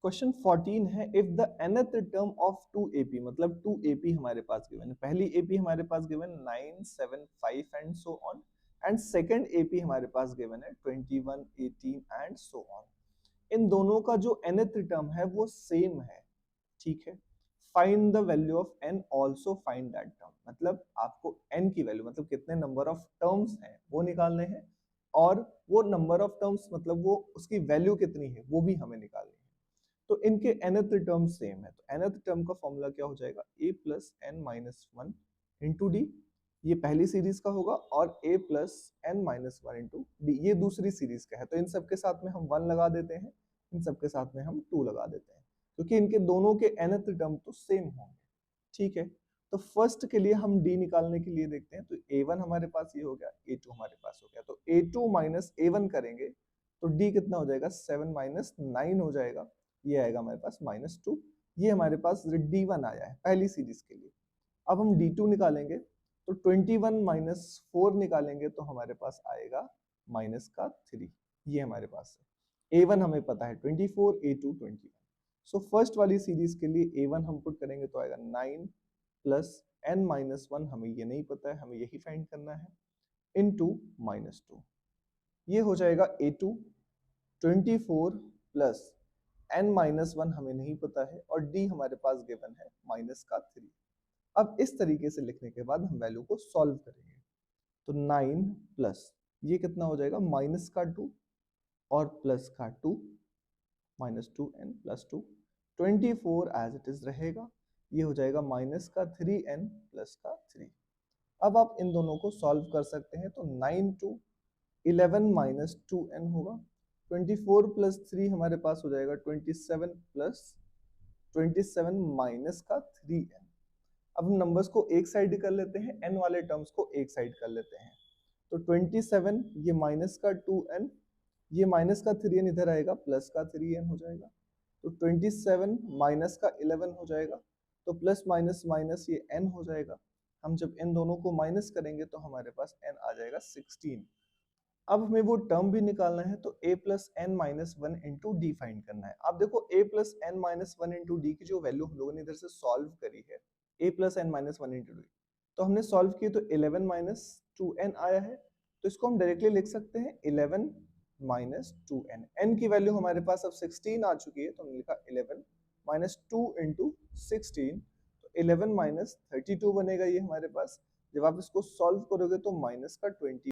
Question 14 है if the nth term of 2ap मतलब 2ap हमारे पास गिवन है, पहली ap हमारे पास given 9 7 5 and so on, and second ap हमारे पास गिवन है 21 18 एंड सो ऑन। इन दोनों का जो nth टर्म है वो सेम है, ठीक है। Find the value of n, also find that term, मतलब आपको n की वैल्यू मतलब कितने नंबर ऑफ टर्म्स हैं वो निकालने हैं, और वो नंबर ऑफ टर्म्स मतलब वो उसकी वैल्यू कितनी है वो भी हमें निकालनी है। तो इनके nth टर्म सेम है, तो nth टर्म का फॉर्मूला क्या हो जाएगा, a plus n minus one into d, ये पहली सीरीज का होगा, और a plus n minus one into d ये दूसरी सीरीज का है। तो इन सबके साथ में हम 1 लगा देते हैं, इन सबके साथ में हम 2 लगा देते हैं, क्योंकि इनके दोनों के nth टर्म तो सेम होंगे, ठीक है। तो फर्स्ट के लिए हम d निकालने के लिए देखते हैं, तो a1 हमारे पास ये हो गया, a2 हमारे पास हो गया, तो a2 माइनस a1 करेंगे तो d कितना हो जाएगा, 7 माइनस 9 हो जाएगा, ये आएगा हमारे पास -2। ये हमारे पास d1 आया है पहली सीरीज के लिए। अब हम d2 निकालेंगे, तो 21 माइनस 4 निकालेंगे तो हमारे पास आएगा माइनस का 3, ये हमारे पास है। a1 हमें पता है 24, a2 21। सो फर्स्ट वाली सीरीज के लिए a1 हम पुट करेंगे तो आएगा 9 प्लस n माइनस 1, हमें ये नहीं पता है, हमें यही फाइंड करना है, इनटू -2, ये हो जाएगा a2 24 प्लस n माइनस 1 हमें नहीं पता है, और d हमारे पास गिवन है माइनस का 3। अब इस तरीके से लिखने के बाद हम वैल्यू को सॉल्व करेंगे, तो 9 प्लस ये कितना हो जाएगा, माइनस का 2 और प्लस का 2, -2n plus 2, 24 as it is रहेगा, ये हो जाएगा माइनस का 3n प्लस का 3। अब आप इन दोनों को सॉल्व कर सकते हैं, तो 9 टू 11 माइनस 2n होगा, 24 प्लस 3 हमारे पास हो जाएगा 27 प्लस 27 माइनस का 3n। अब हम नंबर्स को एक साइड कर लेते हैं, n वाले टर्म्स को एक साइड कर लेते हैं, तो 27 ये माइनस का 2n, ये माइनस का 3n इधर आएगा, प्लस का 3n हो जाएगा, तो 27 माइनस का 11 हो जाएगा, तो प्लस माइनस माइनस ये n हो जाएगा। हम जब इन दोनों को माइनस करेंगे तो हमारे पास n आ जाएगा 16। अब हमें वो टर्म भी निकालना है, तो a plus n minus one into d find करना है। आप देखो a plus n minus one into d की जो वैल्यू हम लोगों ने इधर से सॉल्व करी है, a plus n minus one into d, तो हमने सॉल्व किया तो 11 माइनस 2n आया है, तो इसको हम डायरेक्टली लिख सकते हैं 11 माइनस 2n। n की वैल्यू हमारे पास अब 16 आ चुकी है, तो हमने लिखा 11 माइनस 2 इंटू 16, तो 11 माइनस 32 बनेगा ये हमारे पास। जब आप इसको सॉल्व करोगे तो माइनस का 20